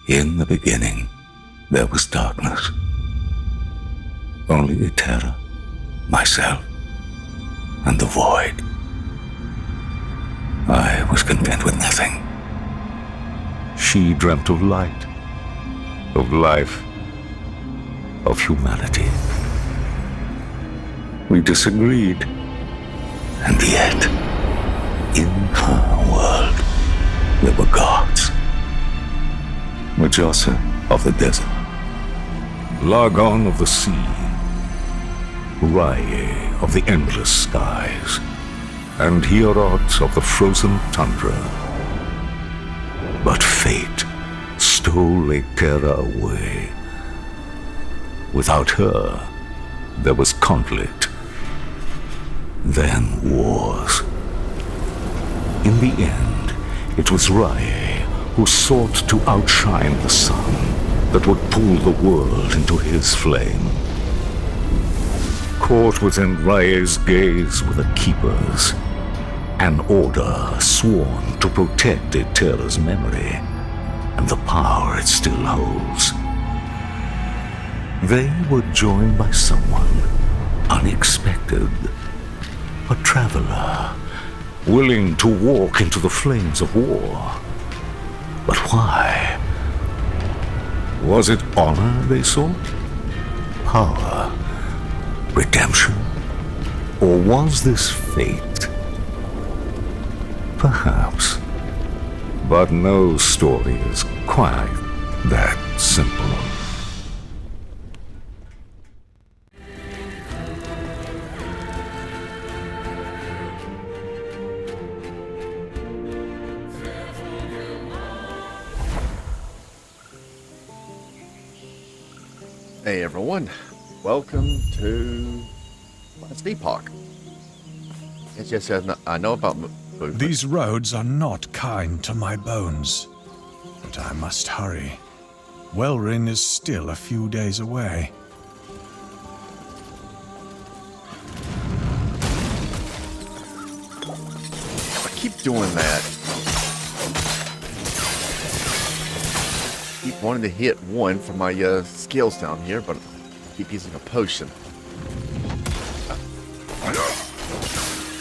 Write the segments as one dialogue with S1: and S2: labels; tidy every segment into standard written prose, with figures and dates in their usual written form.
S1: In the beginning, there was darkness. Only Terra, myself, and the void. I was content with nothing. She dreamt of light, of life, of humanity. We disagreed, and yet, in her world, there were gods. Majasa of the desert, Largon of the sea, Rye of the endless skies, and Hierot of the frozen tundra. But fate stole Terra away. Without her, there was conflict, then wars. In the end, it was Rye who sought to outshine the sun that would pull the world into his flame. Caught within Rye's gaze were the Keepers, an order sworn to protect Terra's memory and the power it still holds. They were joined by someone unexpected, a traveler, willing to walk into the flames of war. But why? Was it honor they sought? Power? Redemption? Or was this fate? Perhaps. But no story is quite that simple.
S2: Hey everyone, welcome to Last Epoch. Yes, I know about movement.
S3: These roads are not kind to my bones, but I must hurry. Welrin is still a few days away.
S2: I keep doing that. Keep wanting to hit one for my skills down here, but I keep using a potion.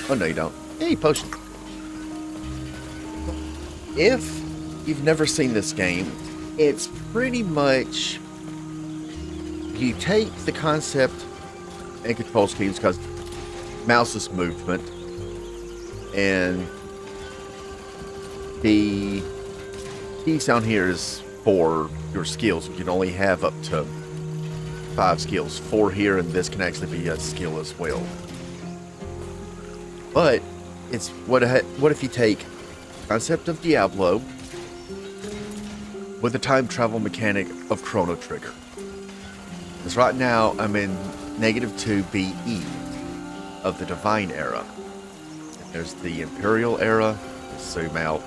S2: Oh no, you don't. Hey, potion. If you've never seen this game, it's pretty much you take the concept and control schemes because mouse's movement and the keys down here is for your skills. You can only have up to 5 skills. 4 here, and this can actually be a skill as well. But it's what if you take the concept of Diablo with the time travel mechanic of Chrono Trigger. Because right now I'm in -2 BE of the Divine Era. There's the Imperial Era. Zoom out.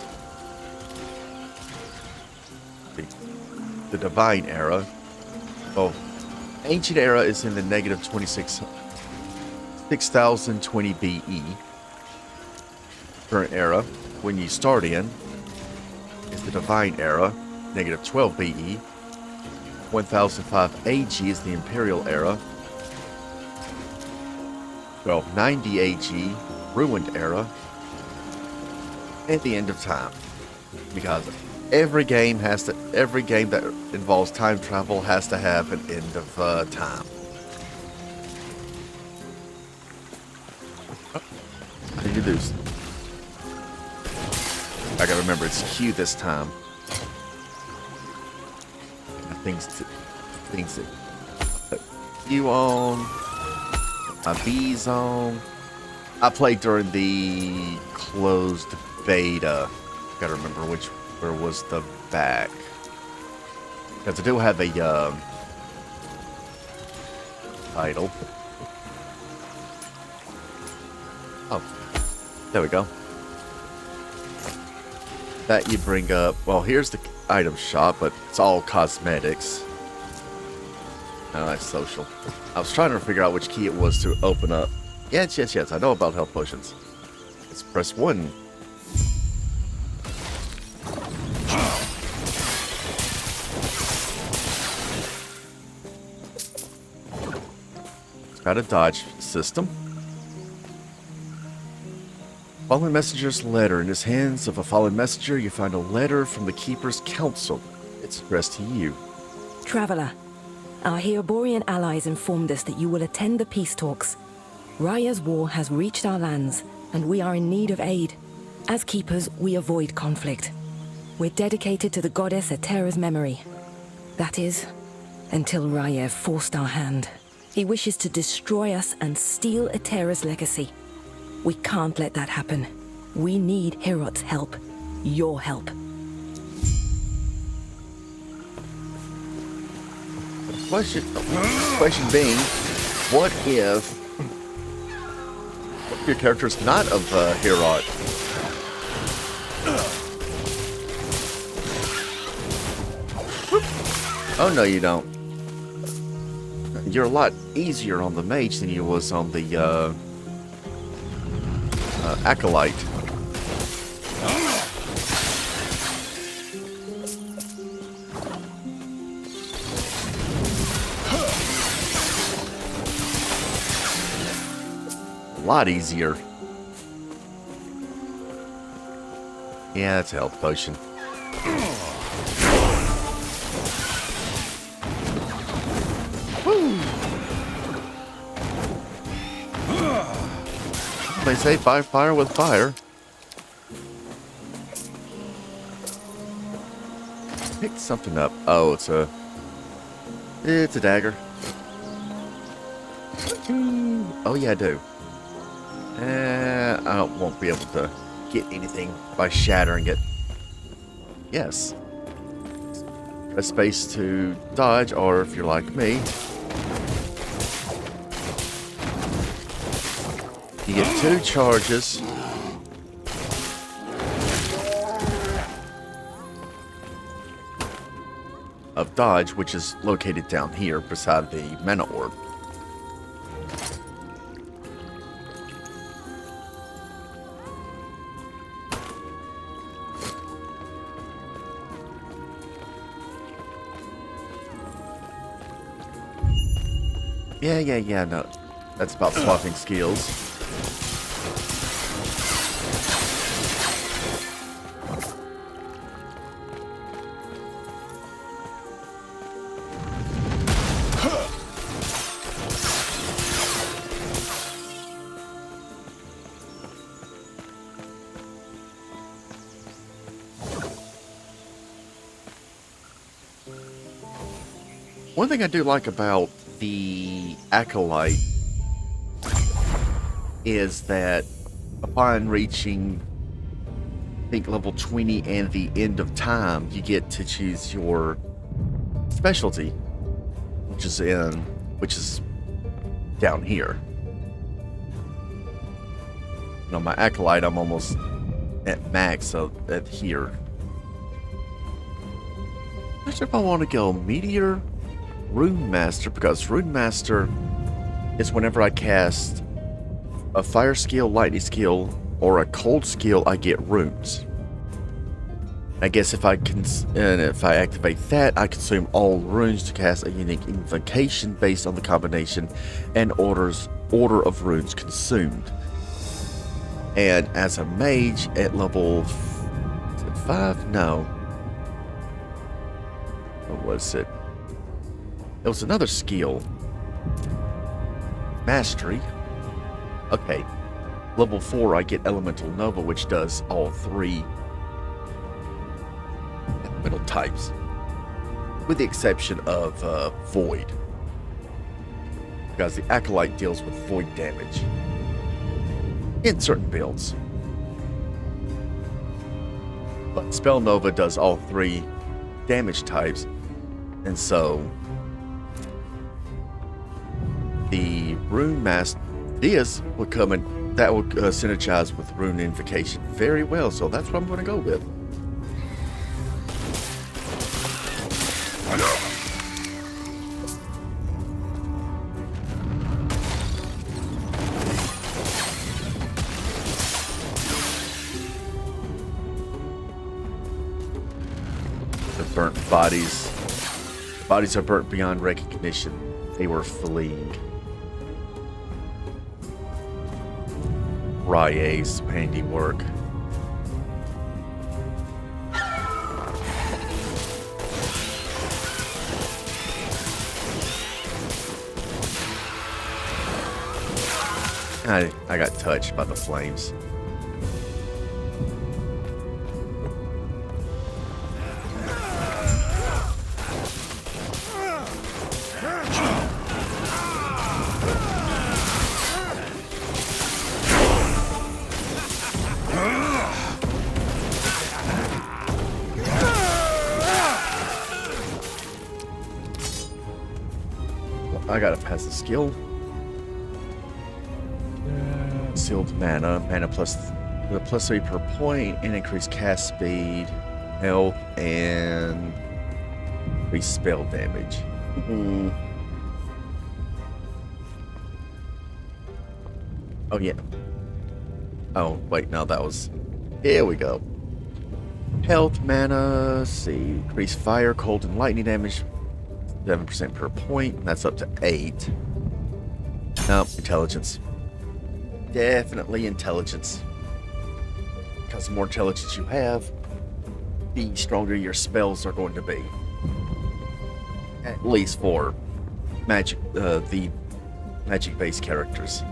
S2: The Divine Era. Well, Ancient Era is in the -6020 BE. Current Era, when you start in, is the Divine Era, -12 BE. 1005 AG is the Imperial Era. 1290 AG, Ruined Era. And the End of Time. Because every game that involves time travel has to have an end of time. How do you do this? I gotta remember it's Q this time. Things to put Q on. My B's on. I played during the closed beta. Gotta remember where was the back. Because I do have a title. Oh, there we go. That you bring up. Well, here's the item shop, but it's all cosmetics. No, that's social. I was trying to figure out which key it was to open up. Yes. I know about health potions. Let's press 1. Got a dodge system. Fallen Messenger's letter. In his hands of a fallen messenger, you find a letter from the Keeper's Council. It's addressed to you.
S4: Traveler, our Heoborian allies informed us that you will attend the peace talks. Raya's war has reached our lands, and we are in need of aid. As keepers, we avoid conflict. We're dedicated to the goddess Eterra's memory. That is, until Raya forced our hand. He wishes to destroy us and steal Eterra's legacy. We can't let that happen. We need Herot's help. Your help.
S2: Question being, what if your character's not of Herot? Oh no, you don't. You're a lot easier on the mage than you was on the acolyte. A lot easier. Yeah, it's a health potion. They say fight fire with fire. Picked something up. Oh, it's a dagger. Oh yeah, I do. I won't be able to get anything by shattering it. Yes. A space to dodge, or if you're like me, you get 2 charges. Of dodge, which is located down here beside the mana orb. Yeah, no. That's about swapping skills. One thing I do like about the Acolyte is that upon reaching, I think, level 20 and the end of time, you get to choose your specialty, which is down here. And on my Acolyte, I'm almost at max at here. Actually, if I want to go Meteor, Rune Master, because Rune Master is whenever I cast a fire skill, lightning skill, or a cold skill, I get runes. I guess if I activate that, I consume all runes to cast a unique invocation based on the combination and order of runes consumed. And as a mage at level 5, no. What was it? It was another skill. Mastery. Okay. Level 4, I get Elemental Nova, which does all 3 elemental types. With the exception of Void. Because the Acolyte deals with Void damage. In certain builds. But Spell Nova does all 3 damage types. And so the Rune Master, this will come and that will synergize with Rune Invocation very well. So that's what I'm going to go with. The burnt bodies. Bodies are burnt beyond recognition. They were fleeing. Rye's handiwork. I got touched by the flames. I gotta pass the skill. Sealed mana. Mana plus 3 per point, and increased cast speed, health, and increased spell damage. Oh yeah. Oh wait, no, that was. Here we go. Health, mana. Let's see, increased fire, cold, and lightning damage. 7% per point. That's up to 8. Nope, intelligence. Definitely intelligence. Because the more intelligence you have, the stronger your spells are going to be. At least for magic, the magic-based characters.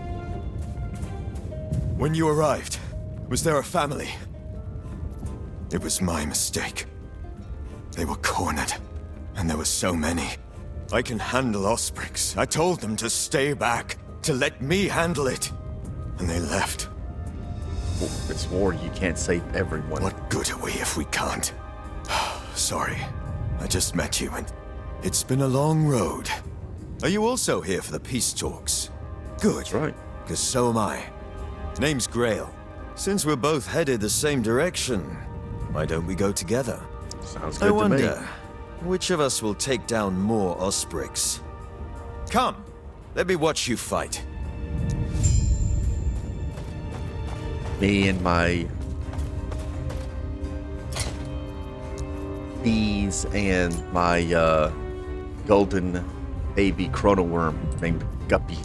S5: When you arrived, was there a family? It was my mistake. They were cornered, and there were so many. I can handle Osprix. I told them to stay back, to let me handle it. And they left.
S2: Well, it's war, you can't save everyone.
S5: What good are we if we can't? Sorry, I just met you and it's been a long road. Are you also here for the peace talks? Good.
S2: That's right.
S5: Because so am I. Name's Grail. Since we're both headed the same direction, why don't we go together?
S2: Sounds good
S5: I
S2: to
S5: wonder,
S2: me.
S5: which of us will take down more Osprix? Come, let me watch you fight.
S2: Me and my bees and my golden baby chrono worm named Guppy.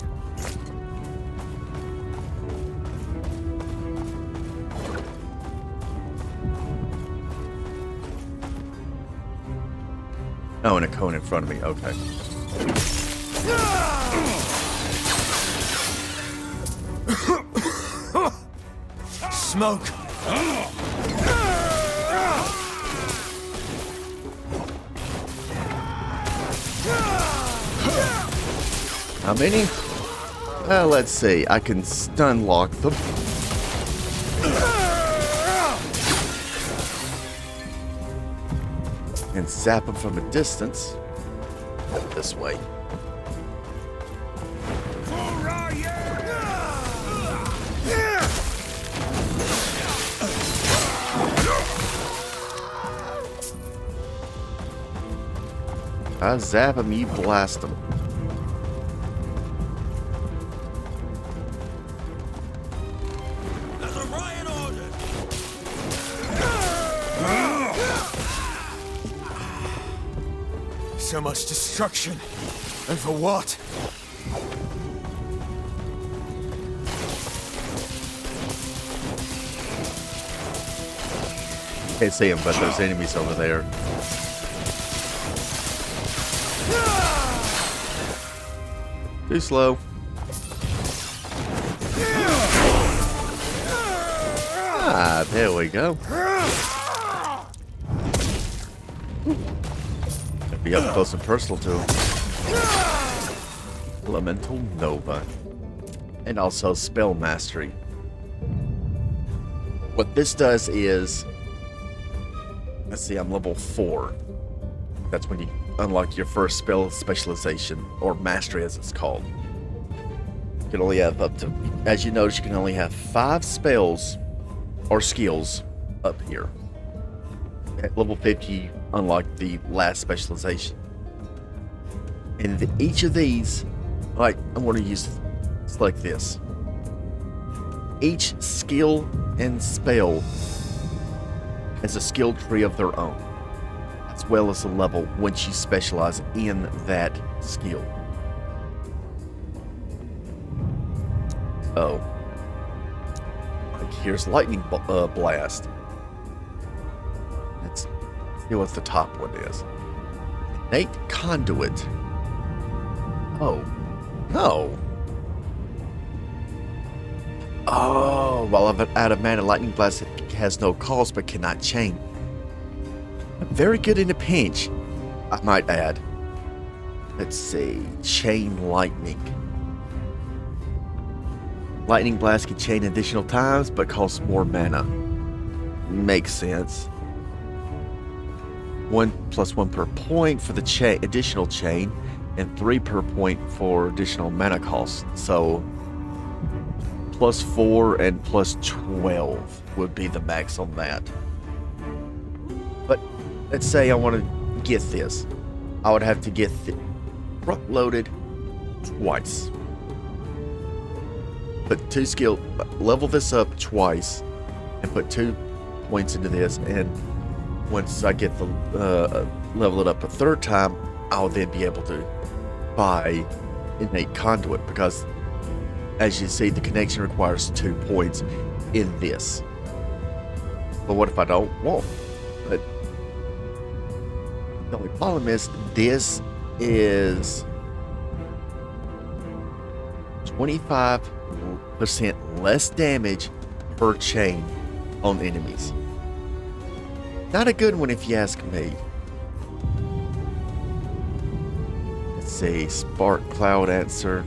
S2: Oh, and a cone in front of me. Okay.
S5: Smoke!
S2: How many? Let's see. I can stun lock them. And zap them from a distance. This way. I zap him, you blast him.
S5: There's a riot order! So much destruction. And for what?
S2: Can't see him, but there's enemies over there. Too slow. Ah, there we go. Be up close and personal to him. Elemental Nova. And also Spell Mastery. What this does is... Let's see, I'm level 4. That's when you unlock your first spell specialization, or mastery as it's called. You can only have up to... As you notice, you can only have 5 spells or skills up here. At level 50, you unlock the last specialization. And each of these, like, I'm going to select this. Each skill and spell has a skill tree of their own, as well as a level once you specialize in that skill. Here's lightning blast. Let's see what the top one is. Innate conduit. Oh, no. Oh, while out of mana, lightning blast has no cost but cannot chain. Very good in a pinch, I might add. Let's see, chain lightning. Lightning blast can chain additional times but costs more mana. Makes sense. 1+1 per point for the additional chain, and 3 per point for additional mana cost. So +4 and +12 would be the max on that. But let's say I want to get this. I would have to get front loaded twice. Put 2 skill, level this up twice, and put 2 points into this. And once I get the level it up a third time, I'll then be able to buy innate conduit, because as you see, the connection requires 2 points in this. But what if I don't want? But the only problem is this is 25% less damage per chain on enemies. Not a good one if you ask me. Let's see, Spark Cloud Answer.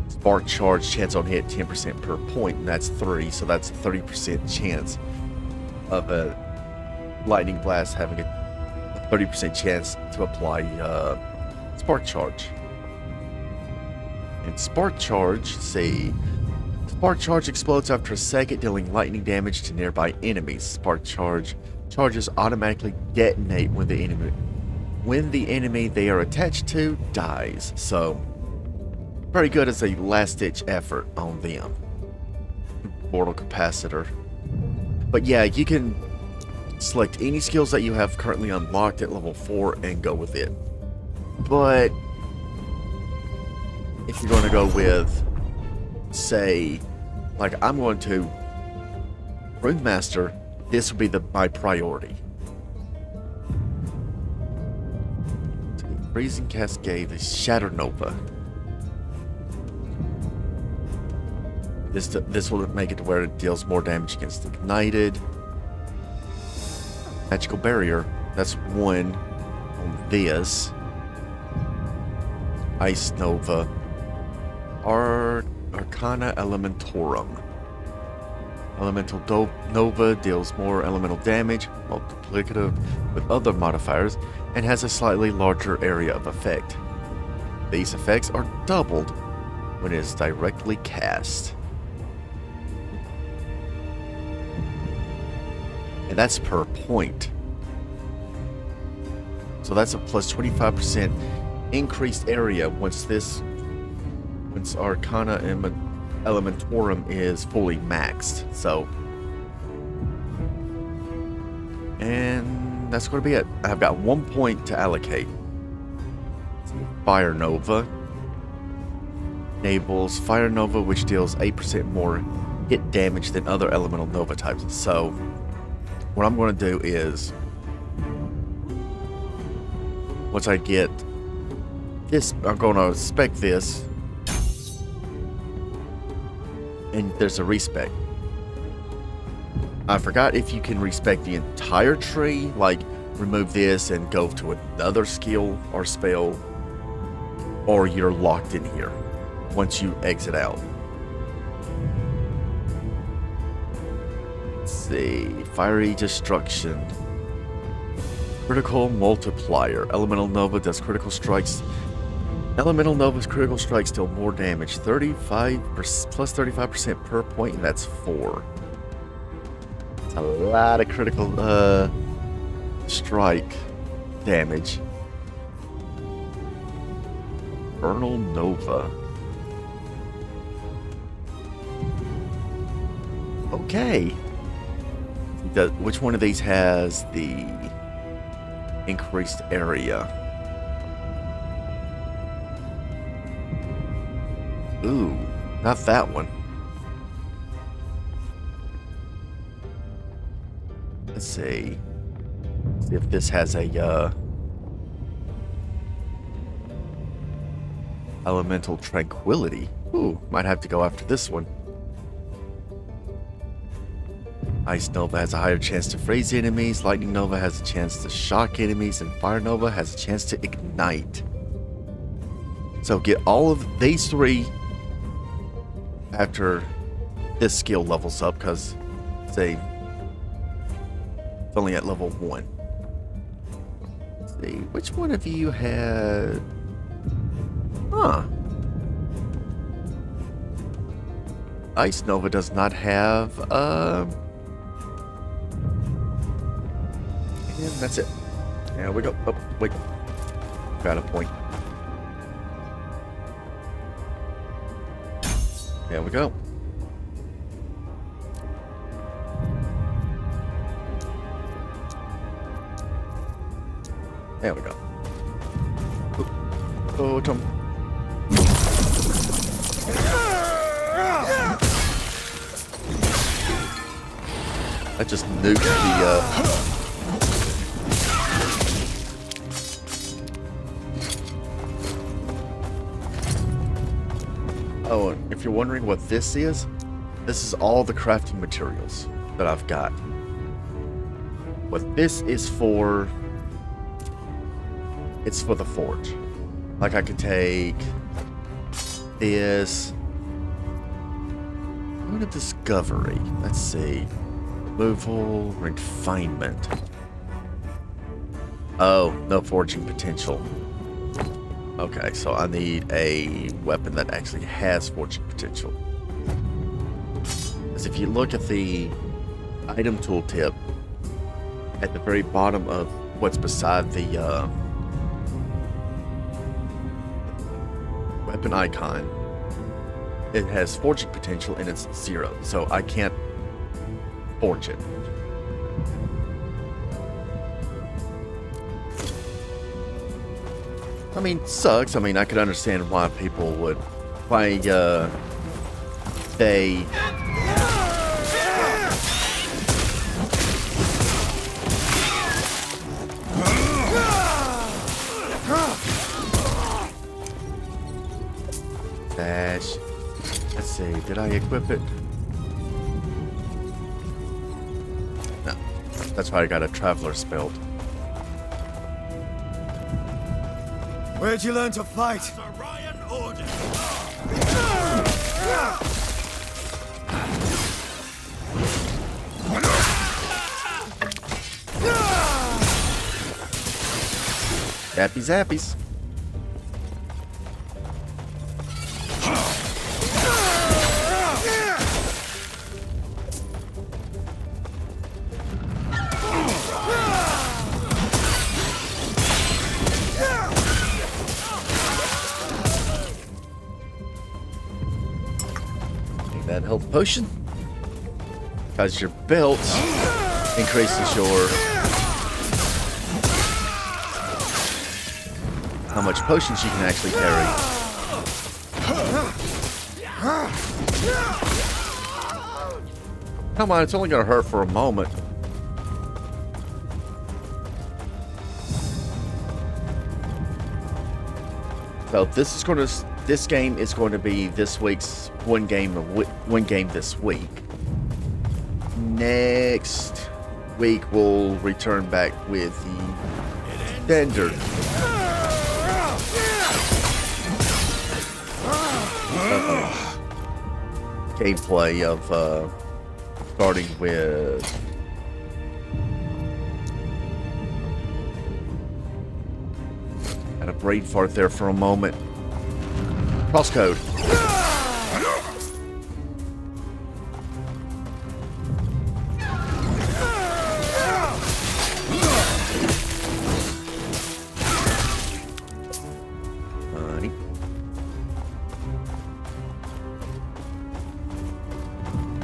S2: Spark Charge, chance on hit 10% per point, and that's 3, so that's a 30% chance of a Lightning Blast having a 30% chance to apply Spark Charge. And Spark Charge, Spark Charge explodes after a second, dealing lightning damage to nearby enemies. Spark charges automatically detonate when the enemy they are attached to dies. So very good as a last-ditch effort on them. Mortal Capacitor. But yeah, you can select any skills that you have currently unlocked at level 4 and go with it. But if you're going to go with, say, like I'm going to Rune Master, this would be my priority. Freezing Cascade, the Shatter Nova. This will make it to where it deals more damage against Ignited. Magical Barrier, that's 1 on this. Ice Nova. Arcana Elementorum. Elemental Nova deals more elemental damage, multiplicative with other modifiers, and has a slightly larger area of effect. These effects are doubled when it is directly cast. And that's per point. So that's a plus 25% increased area once Arcana Elementorum is fully maxed. So, and that's going to be it. I've got 1 point to allocate. Fire Nova enables Fire Nova, which deals 8% more hit damage than other elemental Nova types. So what I'm going to do is, once I get this, I'm going to spec this, and there's a respec. I forgot if you can respec the entire tree, like remove this and go to another skill or spell, or you're locked in here once you exit out. Let's see, Fiery Destruction. Critical Multiplier. Elemental Nova does critical strikes. Elemental Nova's critical strikes deal more damage. 35% plus 35% per point, and that's 4. That's a lot of critical strike damage. Infernal Nova. Okay. Which one of these has the increased area? Ooh, not that one. Let's see. See if this has a elemental tranquility. Ooh, might have to go after this one. Ice Nova has a higher chance to freeze enemies, Lightning Nova has a chance to shock enemies, and Fire Nova has a chance to ignite. So get all of these three after this skill levels up, because say it's only at level 1. Let's see, which one of you had... Huh. Ice Nova does not have, and that's it. There we go. Oh, wait. Got a point. There we go. There we go. Oh, Tom. I just nuked the, Oh, and if you're wondering what this is all the crafting materials that I've got. What this is for, it's for the forge. Like I could take this. Point of discovery. Let's see. Removal, refinement. Oh, no forging potential. Okay, so I need a weapon that actually has forging potential. Because if you look at the item tooltip, at the very bottom of what's beside the weapon icon, it has forging potential and it's 0, so I can't forge it. I mean, sucks. I mean, I could understand why people would, why they dash. Let's see, did I equip it? No, that's why I got a traveler spelled.
S5: Where'd you learn to fight?
S6: Orion order.
S2: Zappy zappies. That health potion, because your belt increases your how much potions you can actually carry. Come on, it's only gonna hurt for a moment. So this game is going to be this week's one game this week. Next week we'll return back with the standard gameplay of starting with had a brain fart there for a moment. Crosscode.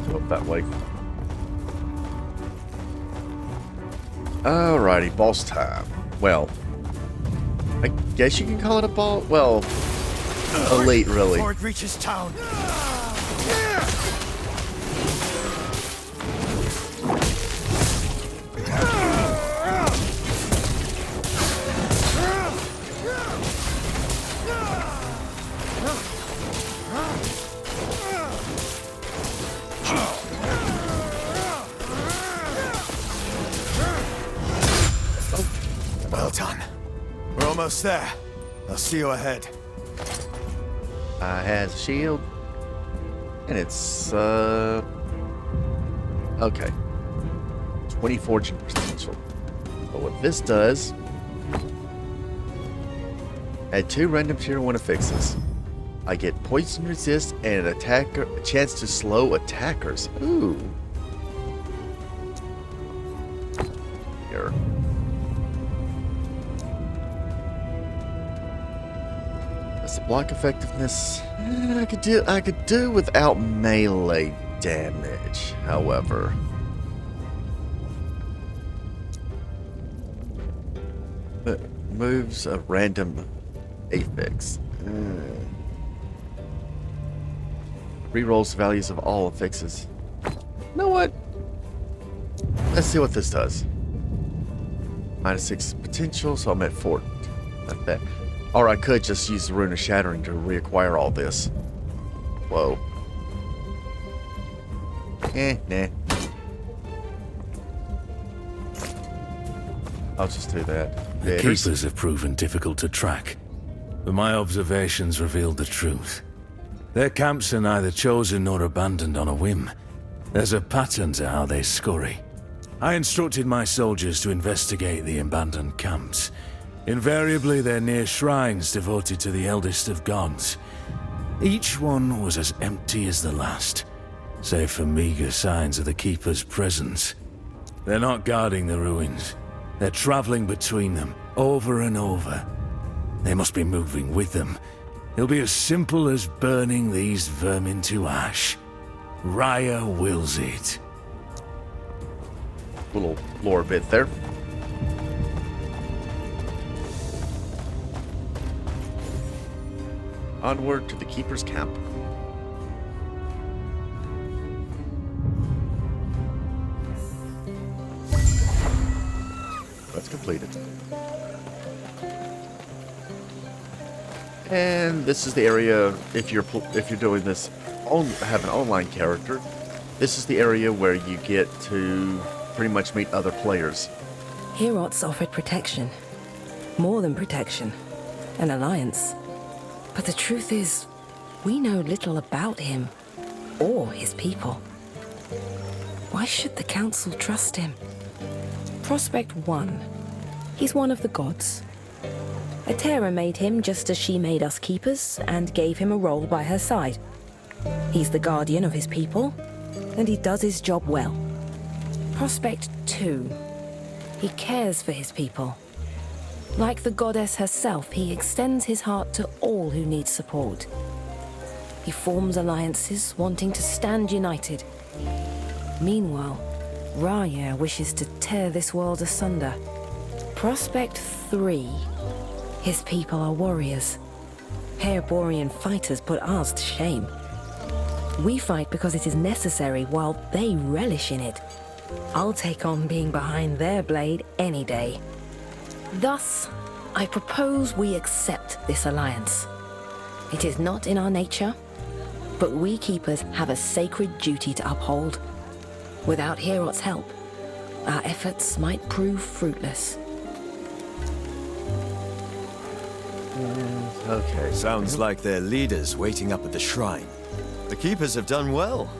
S2: Go up that way. Alrighty, boss time. Well, I guess you can call it a boss. Well, elite, really.
S6: Before it reaches town.
S5: Well done. We're almost there. I'll see you ahead.
S2: Has a shield. And it's, okay. 20 fortune potential. But what this does, add 2 random tier 1 affixes. I get poison resist and a chance to slow attackers. Ooh. Here. That's the block effectiveness. I could do without melee damage, however. Moves a random affix. Rerolls the values of all affixes. You know what? Let's see what this does. -6 potential, so I'm at 4. Not bad. Or I could just use the Rune of Shattering to reacquire all this. Whoa. Nah. I'll just do that.
S7: The Keepers have proven difficult to track, but my observations revealed the truth. Their camps are neither chosen nor abandoned on a whim. There's a pattern to how they scurry. I instructed my soldiers to investigate the abandoned camps. Invariably, they're near shrines devoted to the eldest of gods. Each one was as empty as the last, save for meager signs of the Keeper's presence. They're not guarding the ruins. They're traveling between them, over and over. They must be moving with them. It'll be as simple as burning these vermin to ash. Raya wills it.
S2: Little lore bit there. Onward to the Keeper's camp. That's completed. And this is the area, if you're doing this, have an online character, this is the area where you get to pretty much meet other players.
S4: Herots offered protection. More than protection. An alliance. But the truth is, we know little about him or his people. Why should the Council trust him? Prospect 1. He's one of the gods. Atera made him just as she made us Keepers and gave him a role by her side. He's the guardian of his people, and he does his job well. Prospect 2. He cares for his people. Like the goddess herself, he extends his heart to all who need support. He forms alliances, wanting to stand united. Meanwhile, Raya wishes to tear this world asunder. Prospect 3. His people are warriors. Hair-Borean fighters put ours to shame. We fight because it is necessary while they relish in it. I'll take on being behind their blade any day. Thus, I propose we accept this alliance. It is not in our nature, but we Keepers have a sacred duty to uphold. Without Herot's help, our efforts might prove fruitless.
S2: Okay.
S5: Sounds like their leaders waiting up at the shrine. The Keepers have done well.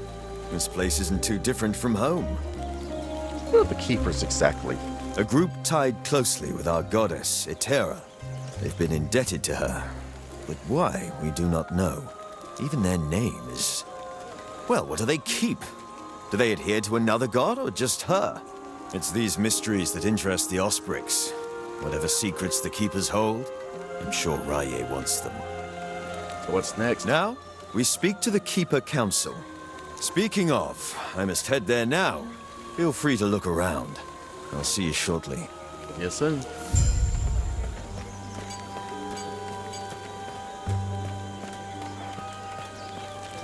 S5: This place isn't too different from home.
S2: What are the Keepers exactly?
S5: A group tied closely with our goddess, Etera. They've been indebted to her. But why, we do not know. Even their name is... Well, what do they keep? Do they adhere to another god or just her? It's these mysteries that interest the Osprix. Whatever secrets the Keepers hold, I'm sure Raya wants them.
S2: So what's next?
S5: Now, we speak to the Keeper Council. Speaking of, I must head there now. Feel free to look around. I'll see you shortly.
S2: Yes, sir.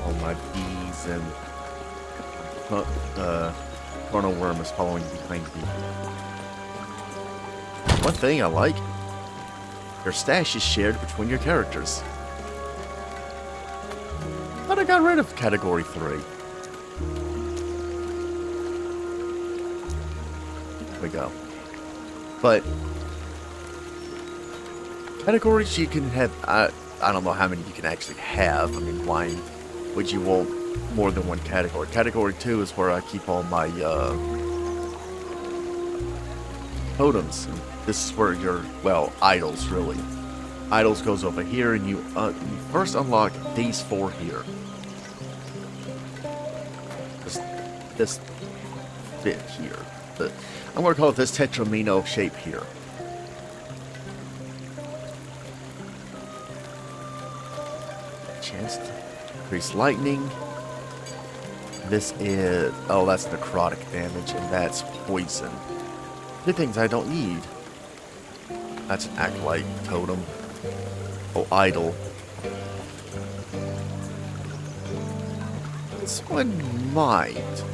S2: All my bees and Chrono Worm is following behind me. One thing I like, your stash is shared between your characters. But I got rid of Category 3. There we go. But Categories you can have, I don't know how many you can actually have. I mean, why would you want more than one category? Category 2 is where I keep all my totems. This is where your, well, idols, really. Idols goes over here, and you first unlock these 4 here. This bit here. I'm going to call it this tetramino shape here. Chance to increase lightning. This is, oh, that's necrotic damage, and that's poison. Two things I don't need. That's an acolyte totem. Oh, idol. This one might.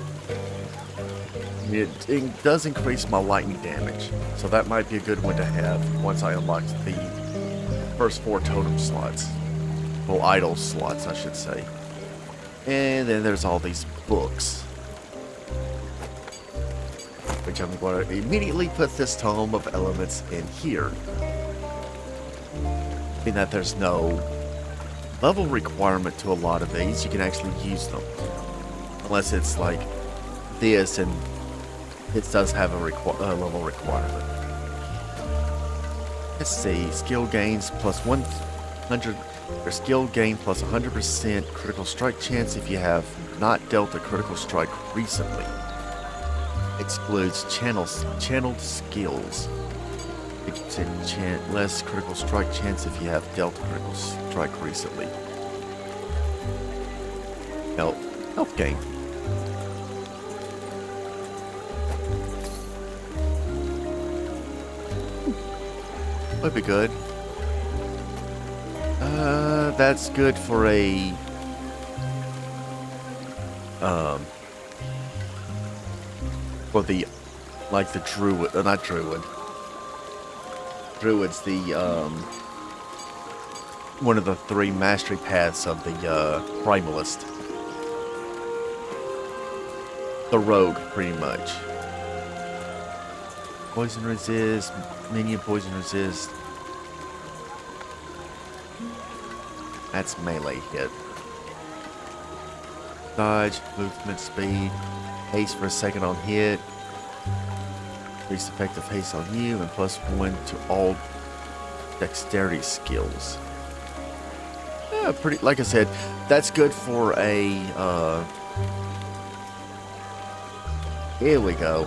S2: It does increase my lightning damage, so that might be a good one to have once I unlock the first 4 totem slots. Well, idol slots, I should say. And then there's all these books, which I'm going to immediately put this Tome of Elements in here. Being that there's no level requirement to a lot of these, you can actually use them. Unless it's like this, and it does have a level requirement. Let's see, skill gains plus 100, or skill gain plus 100% critical strike chance if you have not dealt a critical strike recently. Excludes channeled skills. Less critical strike chance if you have dealt a critical strike recently. Health gain. Would be good. That's good for a for the, like the druid, not druid. Druid's the one of the 3 mastery paths of the primalist. The rogue, pretty much. Poison resist, minion poison resist. That's melee hit. Dodge, movement speed, haste for a second on hit. Increased effective haste on you, and +1 to all dexterity skills. Yeah, pretty. Like I said, that's good for a. Here we go.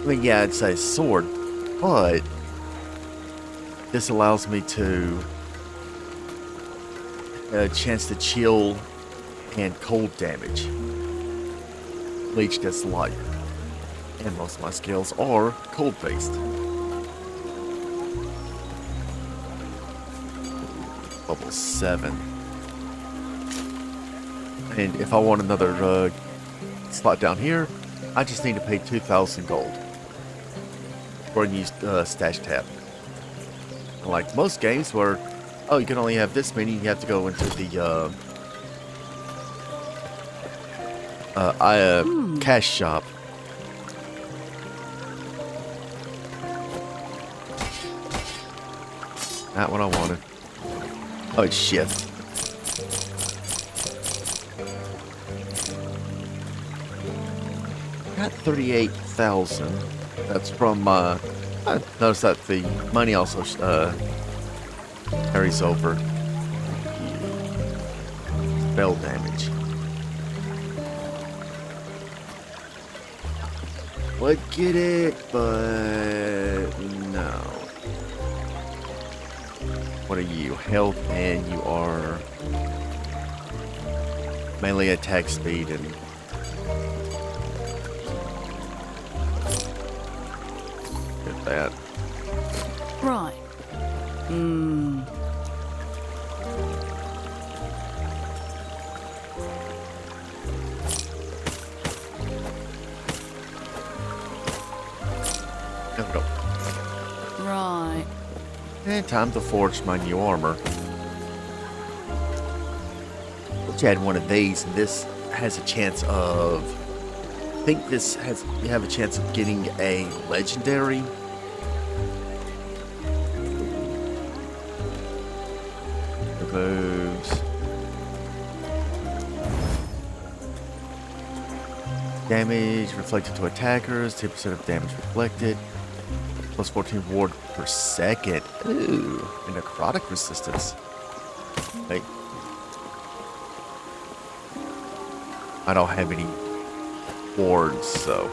S2: I mean, yeah, it's a sword, but this allows me to a chance to chill and cold damage. Leech gets light, and most of my skills are cold based. Level 7, and if I want another slot down here, I just need to pay 2,000 gold for a new stash tab. Like most games where, oh, you can only have this many, you have to go into the cash shop. Not what I wanted. Oh, it's shit. Got 38,000. That's from, I noticed that the money also carries over spell damage. Would get it, but no. What are you? Health, and you are melee attack speed and get that.
S8: Right.
S2: There we go.
S8: Right.
S2: And time to forge my new armor. Which had one of these, and this has a chance of think this has you have a chance of getting a legendary. Removes damage reflected to attackers, 10% of damage reflected, plus 14 ward per second. Ooh, and necrotic resistance. Wait. I don't have any wards, so.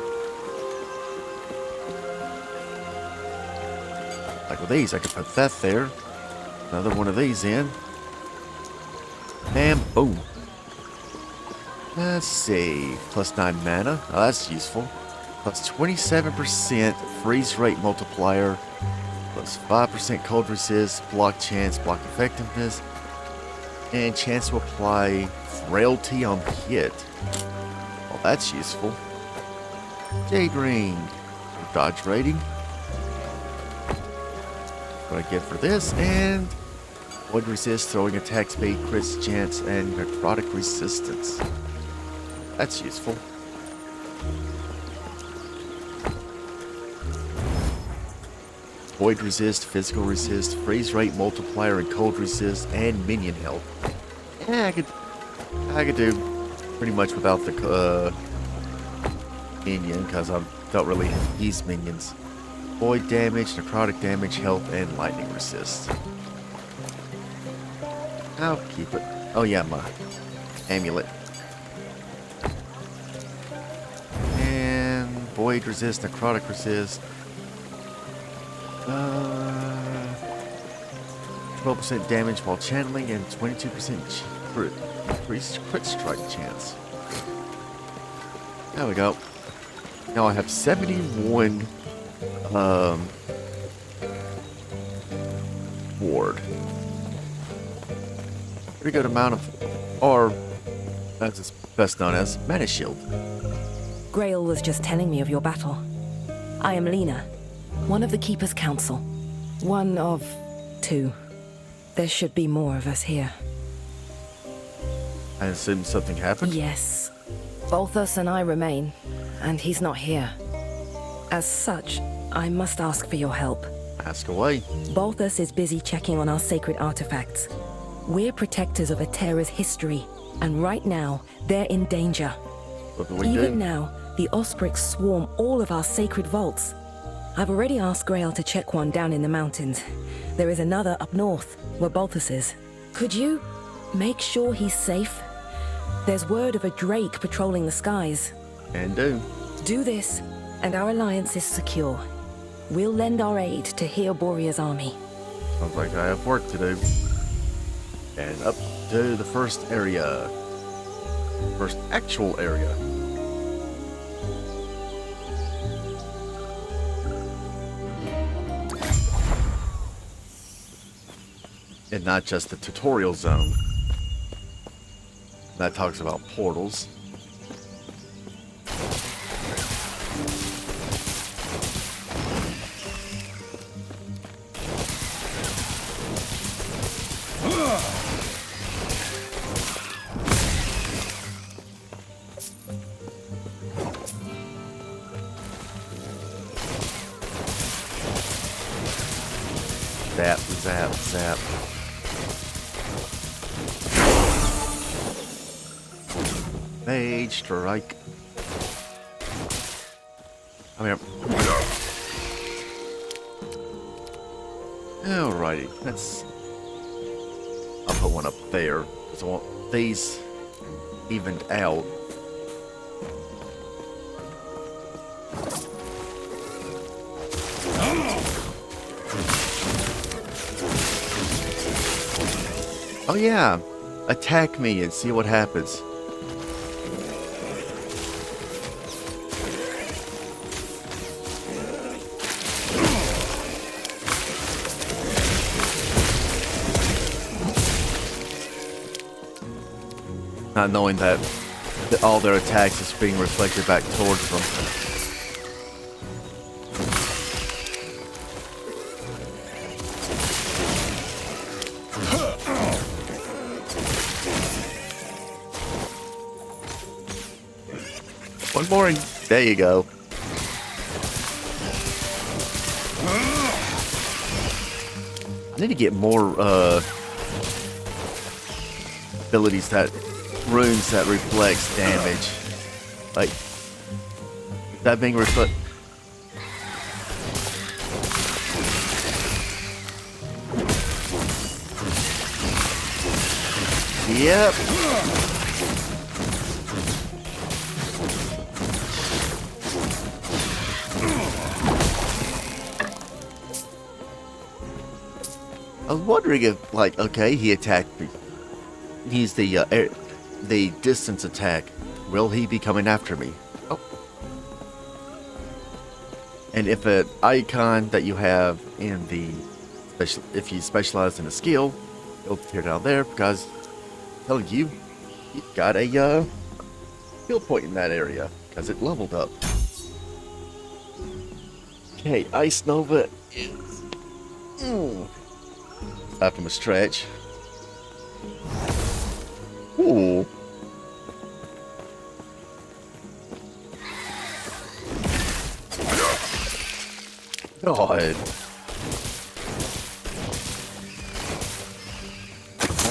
S2: Like with these, I could put that there. Another one of these in. And boom. Let's see. Plus 9 mana. Oh, that's useful. Plus 27% freeze rate multiplier. Plus 5% cold resist, block chance, block effectiveness. And chance to apply frailty on hit. Well, that's useful. Jade Ring. Dodge rating. What I get for this. And void resist, throwing attack speed, crit chance, and necrotic resistance. That's useful. Void resist, physical resist, freeze rate multiplier, and cold resist, and minion health. Yeah, I could do pretty much without the minion because I don't really use minions. Void damage, necrotic damage, health, and lightning resist. I'll keep it. Oh yeah, my amulet. And void resist, necrotic resist. 12% damage while channeling and 22% increased crit strike chance. There we go. Now I have 71 ward. Pretty good amount of, or as it's best known as, mana shield.
S4: Grail was just telling me of your battle. I am Lena, one of the Keeper's Council. One of 2. There should be more of us here.
S2: I assume something happened?
S4: Yes. Balthus and I remain, and he's not here. As such, I must ask for your help.
S2: Ask away.
S4: Balthus is busy checking on our sacred artifacts. We're protectors of Atera's history, and right now, they're in danger.
S2: What do we
S4: Even
S2: do?
S4: now, the Osprix swarm all of our sacred vaults. I've already asked Grail to check one down in the mountains. There is another up north, where Balthus is. Could you make sure he's safe? There's word of a drake patrolling the skies.
S2: And do.
S4: Do this, and our alliance is secure. We'll lend our aid to Heoboria's army.
S2: Sounds like I have work to do. And up to the first area. First actual area. And not just the tutorial zone. That talks about portals. Zap, zap, zap. Mage strike. Come here. Alrighty, I'll put one up there because I want these evened out. Oh yeah, attack me and see what happens. Not knowing that all their attacks is being reflected back towards them. One more. There you go. I need to get more abilities runes that reflects damage. Like that being reflect. Yep. I was wondering if, like, okay, he attacked me. He's the distance attack. Will he be coming after me? Oh. And if an icon that you have in the if you specialize in a skill, it'll appear down there because I'm telling you, you've got a skill point in that area because it leveled up. Okay, Ice Nova is after a stretch. Ooh. God.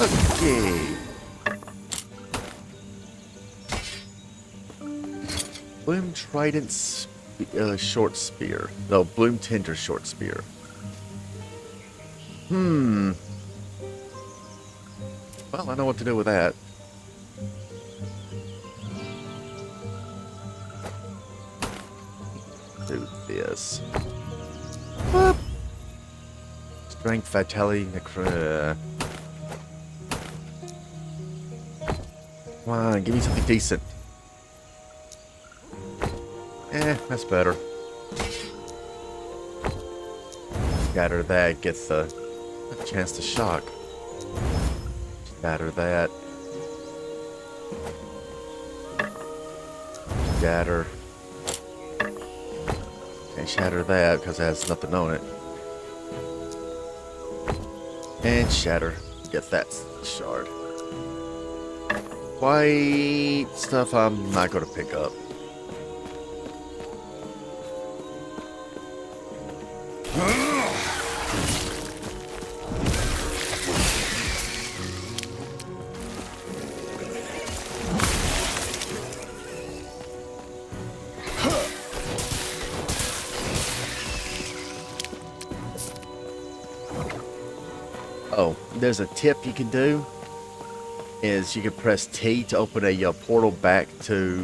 S2: Okay. Bloom Trident short spear. No, Bloom Tinder short spear. Well, I know what to do with that. Do this. Whoop. Strength, Vitality, Necro. Come on, give me something decent. That's better. Scatter that, gets a chance to shock. Scatter that. Scatter. And shatter that because it has nothing on it. And shatter. Get that shard. White stuff I'm not going to pick up. Oh, there's a tip you can do. Is you can press T to open a portal back to,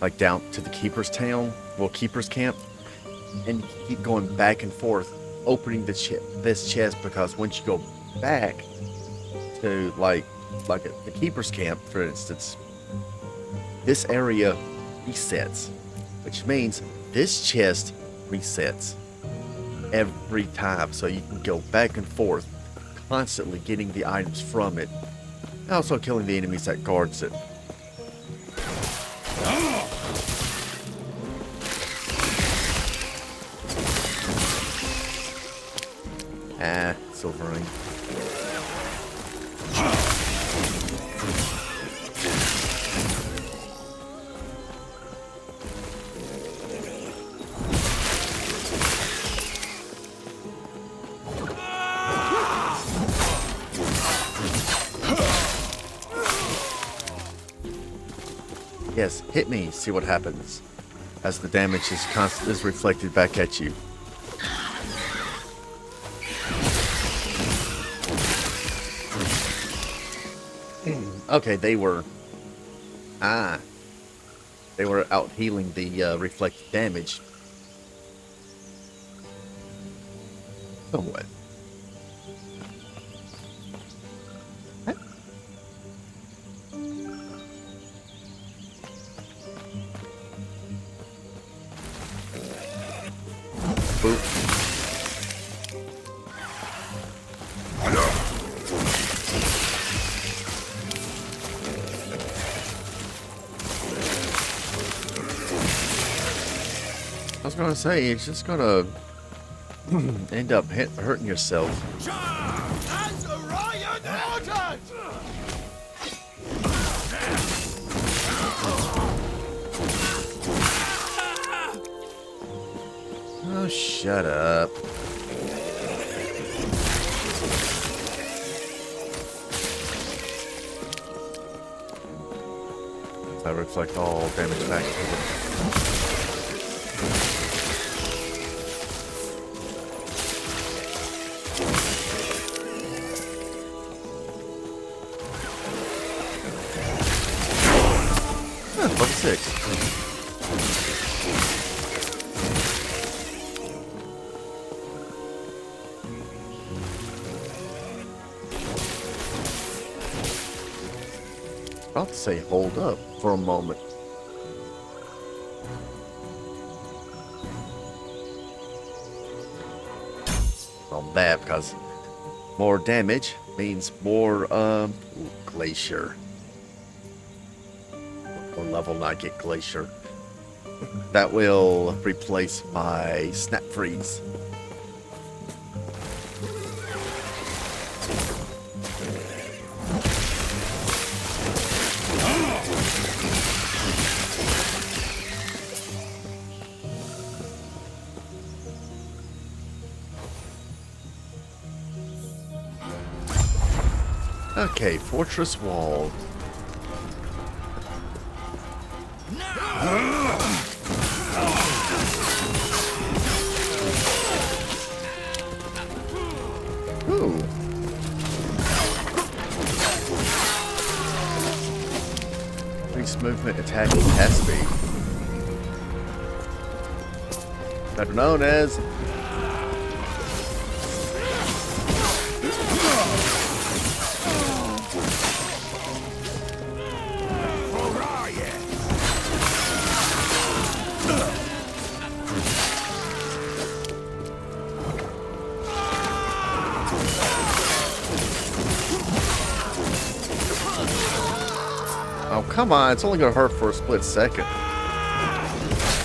S2: like, down to the Keeper's Town, well, Keeper's Camp, and you keep going back and forth, opening this chest, because once you go back to, like the Keeper's Camp, for instance, this area resets, which means this chest resets every time, so you can go back and forth, constantly getting the items from it. Also killing the enemies that guards it. Silver ring. Yes, hit me, see what happens. As the damage is reflected back at you. Okay, they were out healing the reflected damage. Somewhat. I was gonna say, it's just gonna end up hurting yourself.
S6: As Orion ordered!
S2: Oh, shut up. I reflect all damage back to them. Level 6. About to say hold up for a moment. On that, because more damage means more glacier. Or level 9 get glacier. That will replace my snap freeze. Okay, fortress wall. Ooh. Increase movement, attack, and cast speed. Better known as oh, come on, it's only gonna hurt for a split second.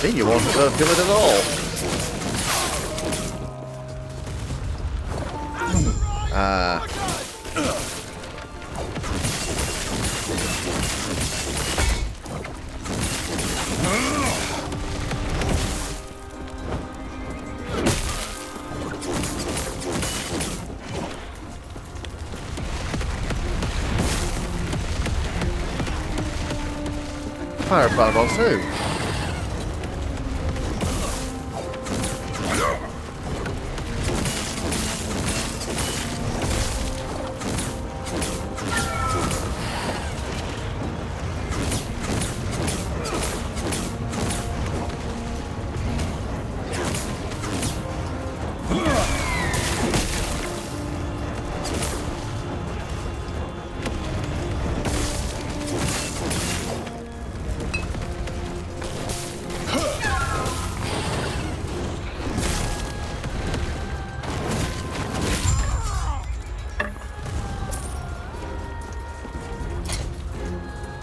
S2: Then you won't feel it at all. Fire fireball too.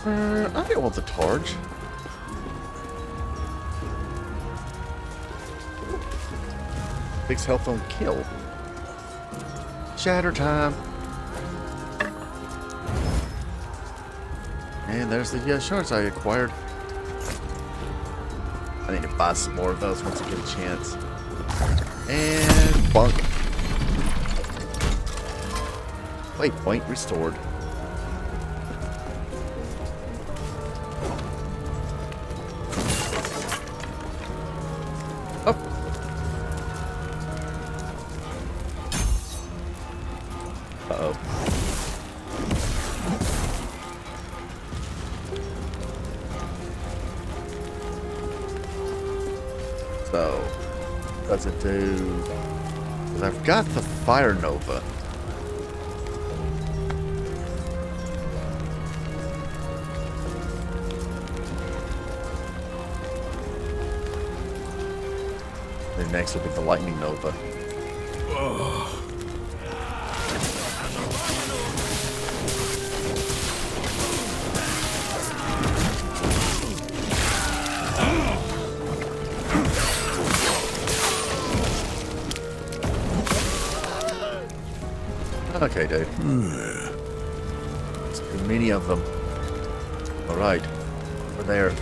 S2: I didn't want the torch. Fix health on kill. Shatter time. And there's the shards I acquired. I need to buy some more of those once I get a chance. And bunk. Waypoint restored. Up. Uh-oh. So, what does it do? 'Cause I've got the Fire Nova. Then next will be the Lightning Nova. Okay, dude. There's too many of them. Alright. Over there.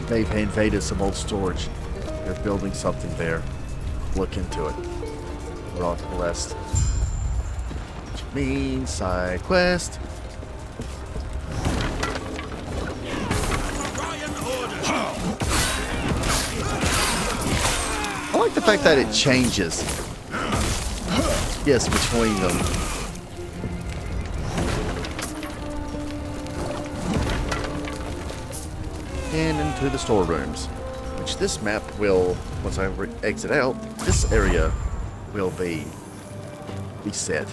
S2: They've invaded some old storage. They're building something there. look into it. We're on to the west. Which means side quest. I like the fact that it changes. Yes, between them. And into the storerooms. Which this map will, once I exit out, this area will be reset.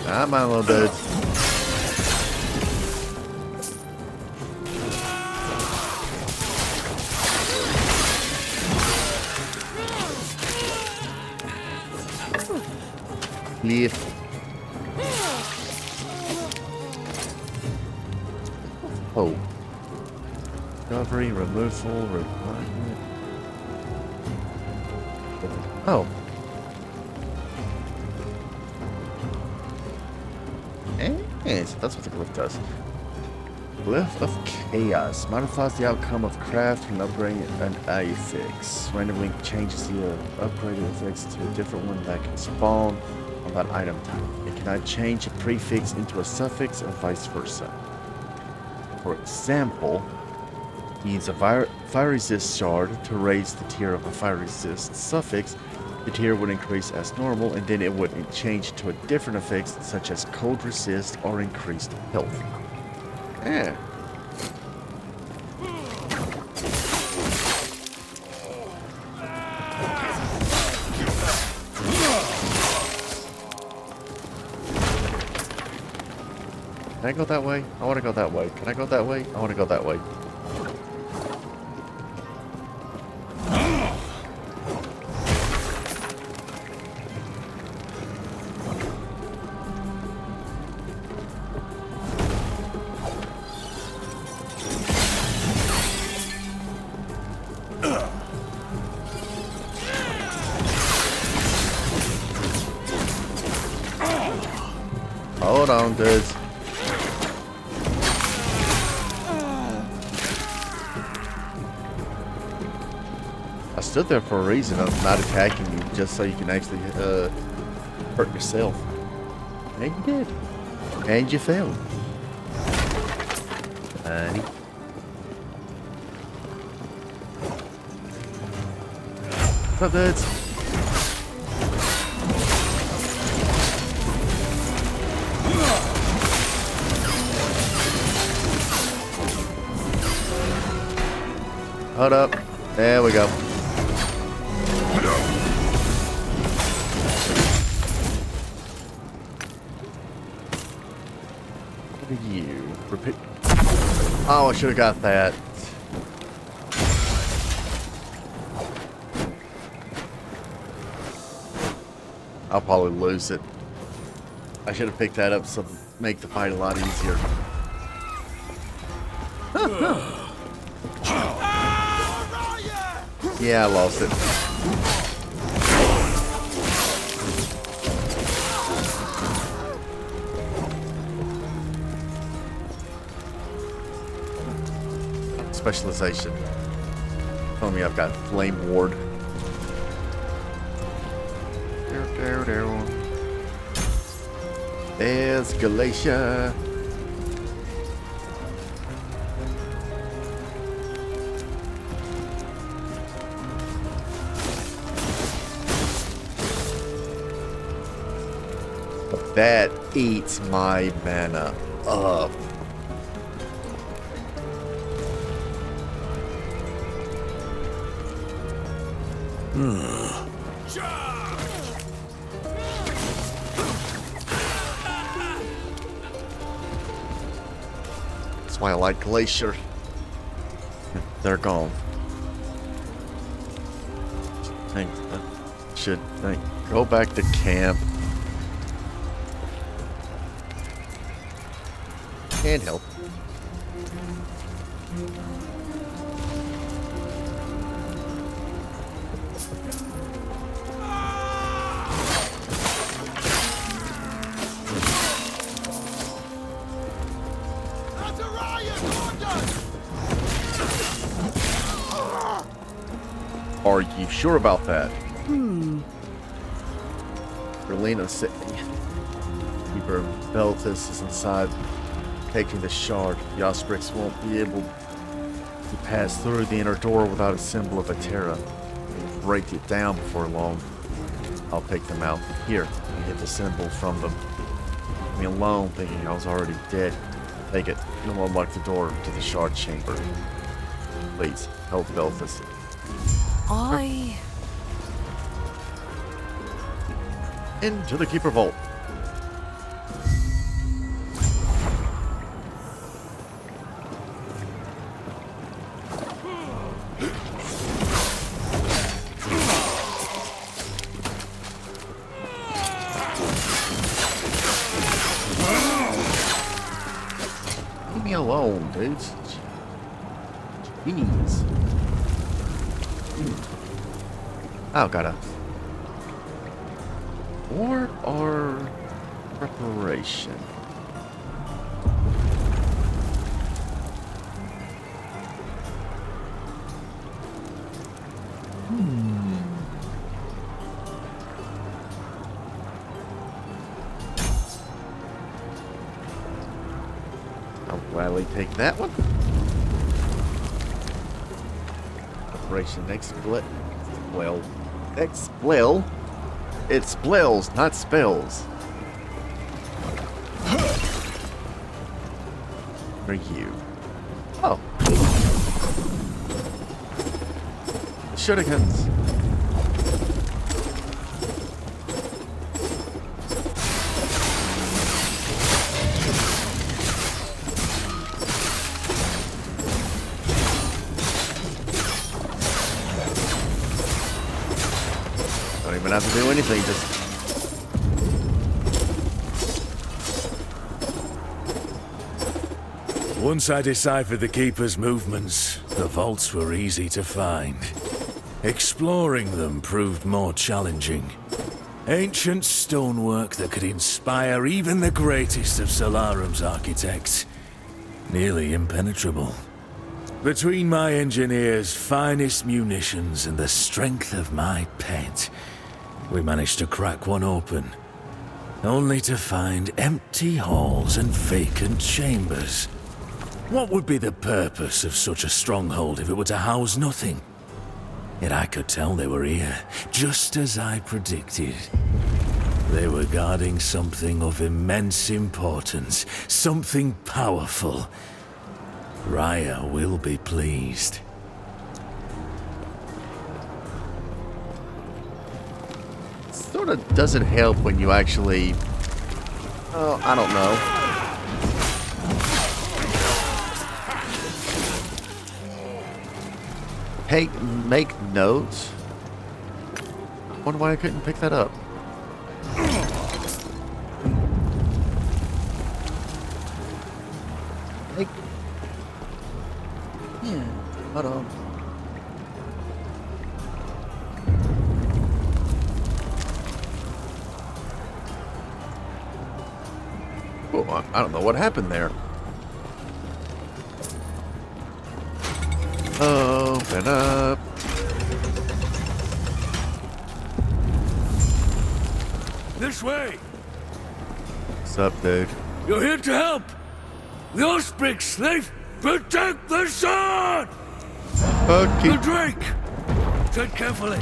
S2: Not my little dude. Leave. Oh. Recovery, removal, refinement. Oh. So that's what the glyph does. Glyph of Chaos modifies the outcome of craft and upgrading an affix. Randomly changes the upgraded affix to a different one that can spawn on that item type. It cannot change a prefix into a suffix or vice versa. For example, use a fire resist shard to raise the tier of a fire resist suffix. The tier would increase as normal, and then it would change to a different affix, such as cold resist or increased health. Yeah. Can I go that way? I want to go that way. Can I go that way? I want to go that way. Hold on, dudes. I stood there for a reason. I'm not attacking you just so you can actually hurt yourself. And you did. And you failed. Honey. What's up, dudes? Hold up. There we go. What are you? Repeat. Oh, I should have got that. I'll probably lose it. I should have picked that up to make the fight a lot easier. Yeah, I lost it. Specialization. Tell me I've got Flame Ward. There's Galatia. That eats my mana up. That's why I like Glacier. They're gone. Should go back to camp. Can't help.
S6: That's a riot! Order!
S2: Are you sure about that? Relena said Keeper Beltis is inside taking the shard. The Osprix won't be able to pass through the inner door without a symbol of Atera. We'll break it down before long. I'll take them out. Here, you hit the symbol from them. Leave me alone, thinking I was already dead. Take it. You'll unlock the door to the shard chamber. Please, help Beltis. Into the Keeper Vault. Leave me alone, dudes. Jeez. Oh, gotta. War or preparation? I'll gladly take that one. Preparation next split. Well, next splill. It's splills, not spells. For you. Oh. Shurikens. Don't even have to do anything, just...
S7: Once I deciphered the Keeper's movements, the vaults were easy to find. Exploring them proved more challenging. Ancient stonework that could inspire even the greatest of Solarum's architects. Nearly impenetrable. Between my engineer's finest munitions and the strength of my pet, we managed to crack one open. Only to find empty halls and vacant chambers. What would be the purpose of such a stronghold if it were to house nothing? Yet I could tell they were here, just as I predicted. They were guarding something of immense importance, something powerful. Raya will be pleased.
S2: Sort of doesn't help when you actually... Oh, I don't know. Make notes? I wonder why I couldn't pick that up. Yeah, hold on. Oh, I don't know what happened there. Open up.
S7: This way!
S2: What's up, dude?
S7: You're here to help! The Osprix, they protect the sun!
S2: Okay.
S7: The Drake! Tread carefully.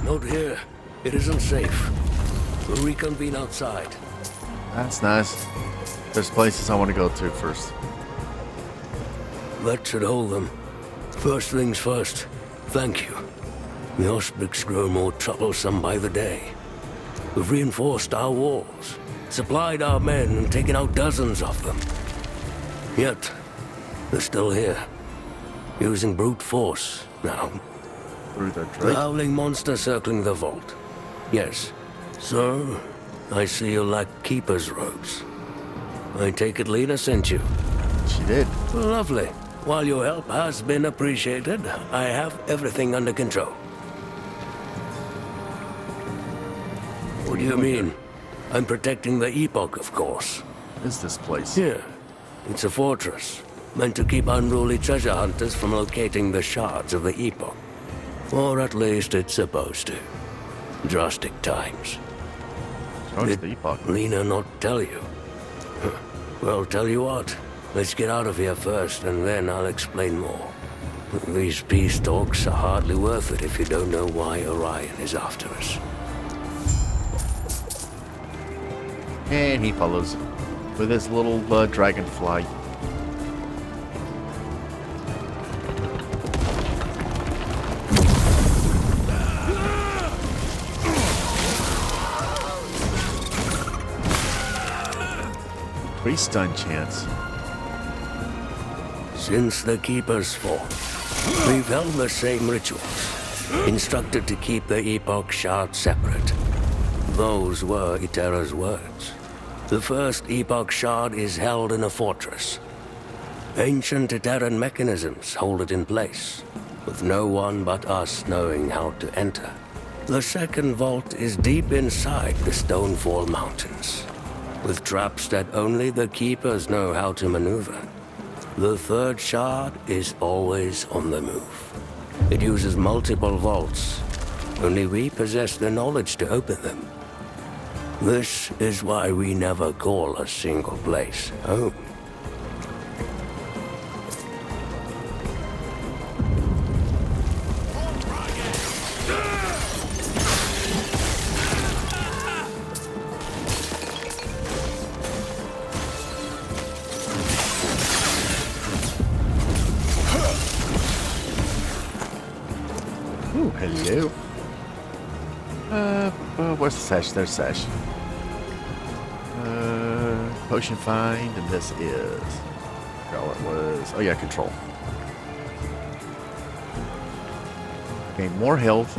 S9: Not here. It isn't safe. We'll reconvene outside.
S2: That's nice. There's places I want to go to first.
S9: That should hold them. First things first. Thank you. The Osprix grow more troublesome by the day. We've reinforced our walls, supplied our men, and taken out dozens of them. Yet, they're still here. Using brute force now.
S2: Through the
S9: The
S2: Drake.
S9: howling monster circling the vault. Yes. So, I see you lack Keeper's robes. I take it Lena sent you.
S2: She did.
S9: Lovely. While your help has been appreciated, I have everything under control. What do you mean? I'm protecting the Epoch, of course.
S2: What is this place?
S9: Here. It's a fortress, meant to keep unruly treasure hunters from locating the shards of the Epoch. Or at least it's supposed to. Drastic times.
S2: Oh,
S9: Did
S2: the Epoch.
S9: Lena not tell you? Well, tell you what. Let's get out of here first, and then I'll explain more. These peace talks are hardly worth it if you don't know why Orion is after us.
S2: And he follows with his little dragonfly. Pretty stun chance.
S9: Since the Keeper's fall, we've held the same rituals, instructed to keep the Epoch shard separate. Those were Itera's words. The first Epoch shard is held in a fortress. Ancient Iteran mechanisms hold it in place, with no one but us knowing how to enter. The second vault is deep inside the Stonefall Mountains, with traps that only the Keepers know how to maneuver. The third shard is always on the move. It uses multiple vaults. Only we possess the knowledge to open them. This is why we never call a single place home.
S2: Ooh, hello. Where's the sash? There's sash. Potion find, and this is. I forgot what it was. Oh yeah, control. Gain more health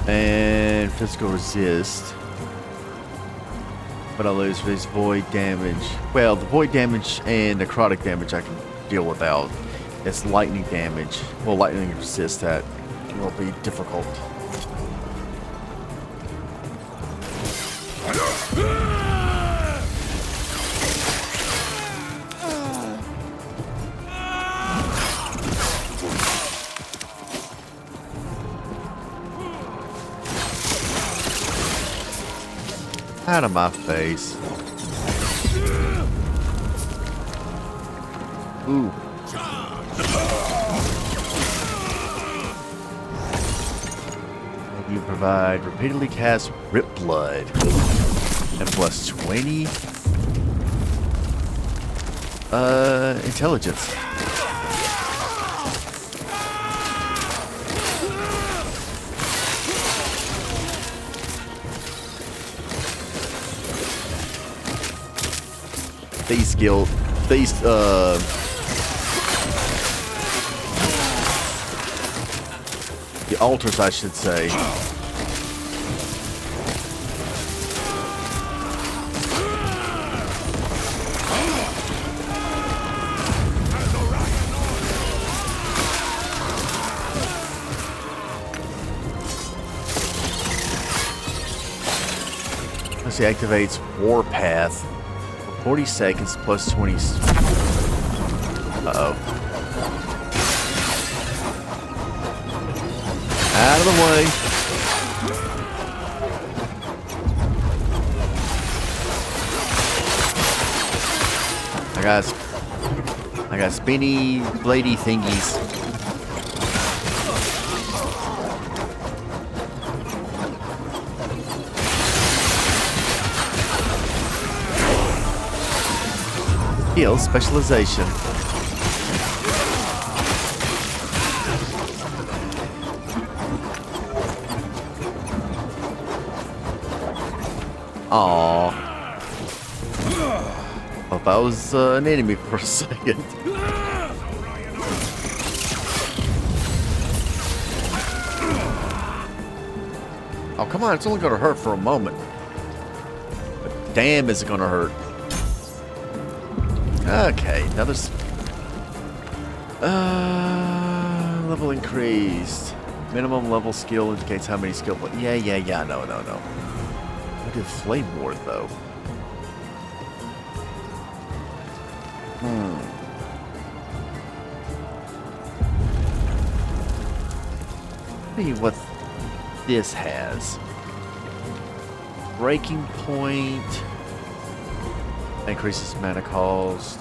S2: and physical resist. But I lose this void damage. Well, the void damage and necrotic damage I can deal without. It's lightning damage. Well, lightning resist that will be difficult. Out of my face. Ooh. You provide repeatedly cast Rip Blood and plus 20 intelligence. The altars, I should say. Let's see, activates Warpath. 40 seconds plus 20. Uh-oh. Out of the way. I got spinny, bladey thingies. Skill specialization. Aww. Thought that was an enemy for a second. Oh, come on, it's only gonna hurt for a moment. But damn, is it gonna hurt. Okay, another... level increased. Minimum level skill indicates how many skill... Yeah, no. What did Flame Ward, though? See what this has. Breaking Point. Increases mana cost.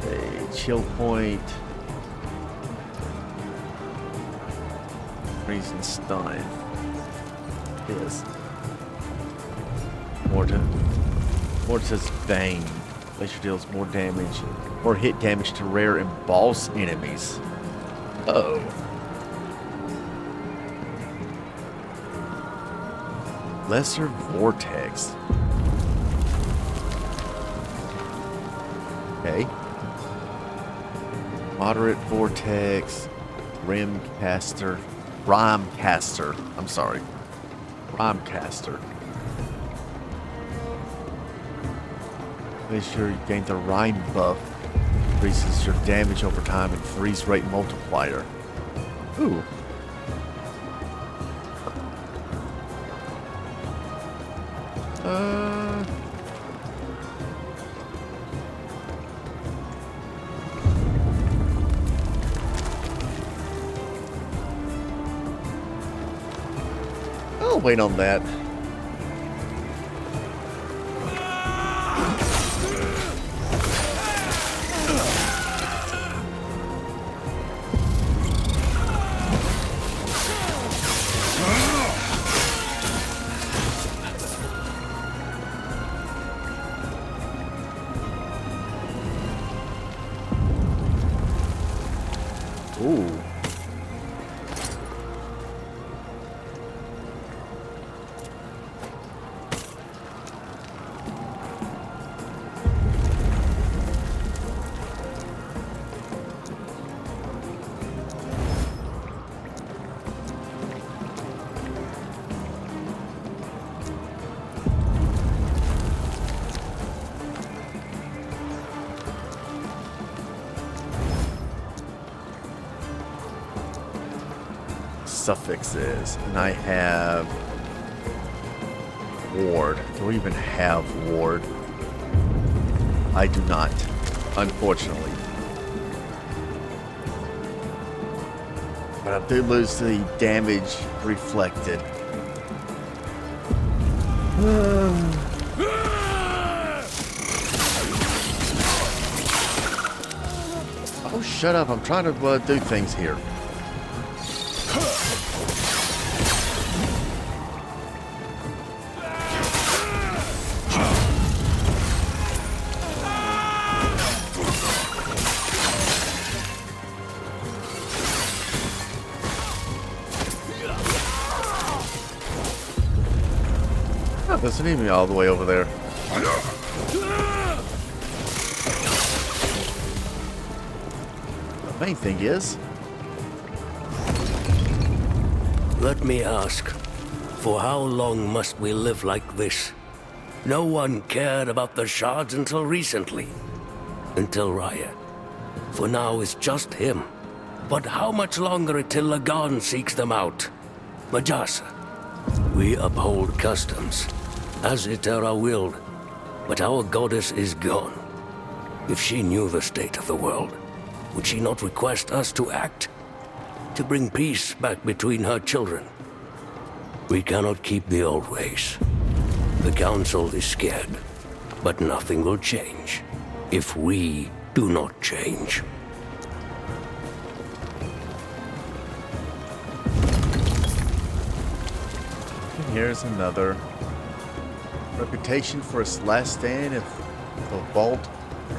S2: A chill point. Reason stun. This. Morta's Bane. Glacier deals more damage. Or hit damage to rare and boss enemies. Uh-oh. Lesser Vortex. Okay. Moderate Vortex. Rhymecaster. I'm sorry. Rhymecaster. Make sure you gain the Rhyme buff. Increases your damage over time and freeze rate multiplier. Ooh. I'll wait on that. Ooh. Suffixes, and I have Ward. Do I even have Ward? I do not, unfortunately. But I do lose the damage reflected. Oh, shut up. I'm trying to do things here. Doesn't need me all the way over there. The main thing is...
S9: Let me ask, for how long must we live like this? No one cared about the shards until recently. Until Raya. For now it's just him. But how much longer until Lagan seeks them out? Majasa. We uphold customs, as Itera willed, but our goddess is gone. If she knew the state of the world, would she not request us to act? To bring peace back between her children? We cannot keep the old ways. The Council is scared, but nothing will change if we do not change.
S2: here's another. Reputation for its last stand if the vault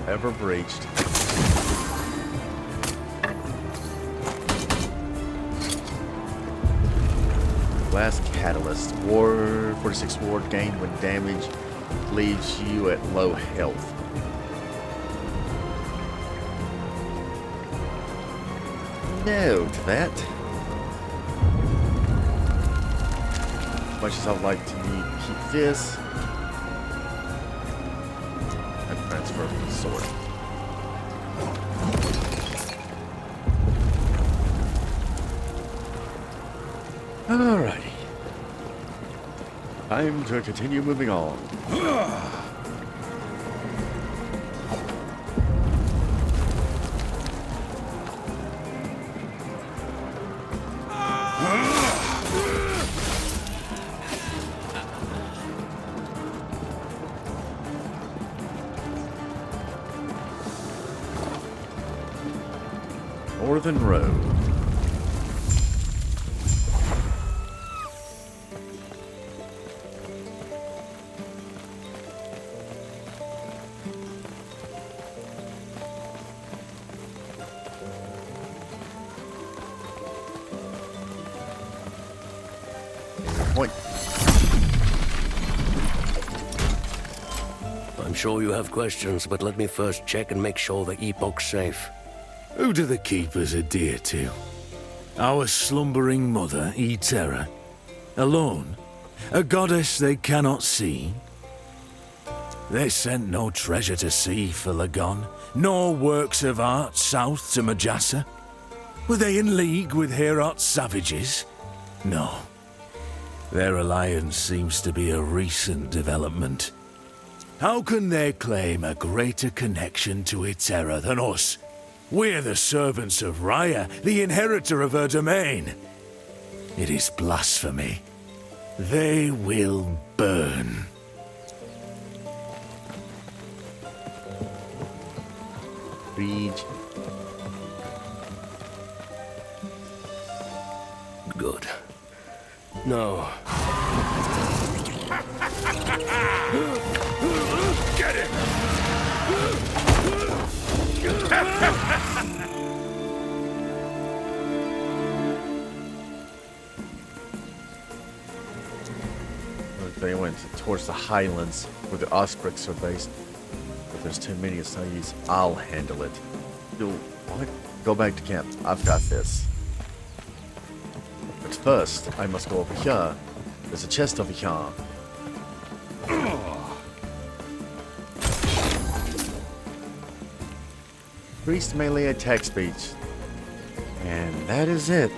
S2: ever breached. Last catalyst. Ward 46 ward gained when damage leaves you at low health. No to that. As much as I'd like to keep this. And transfer the sword. Alrighty. Time to continue moving on. Northern Road. Point.
S9: I'm sure you have questions, but let me first check and make sure the Epoch's safe.
S7: Who do the keepers adhere to? Our slumbering mother, Terra? Alone? A goddess they cannot see? They sent no treasure to sea for Lagon, nor works of art south to Majasa. Were they in league with Heorot's savages? No. Their alliance seems to be a recent development. How can they claim a greater connection to Terra than us? We're the servants of Raya, the inheritor of her domain. It is blasphemy. They will burn.
S2: Read.
S9: Good. No.
S7: Get him!
S2: They went towards the highlands where the Ospreys are based. But there's too many Asayis. I'll handle it. You'll what? Go back to camp. I've got this. But first, I must go over here. There's a chest over here. Increased melee attack speed. And that is it.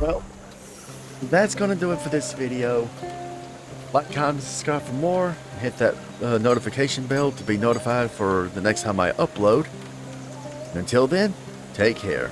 S2: Well, that's going to do it for this video. Like, comment, subscribe for more. Hit that notification bell to be notified for the next time I upload. And until then, take care.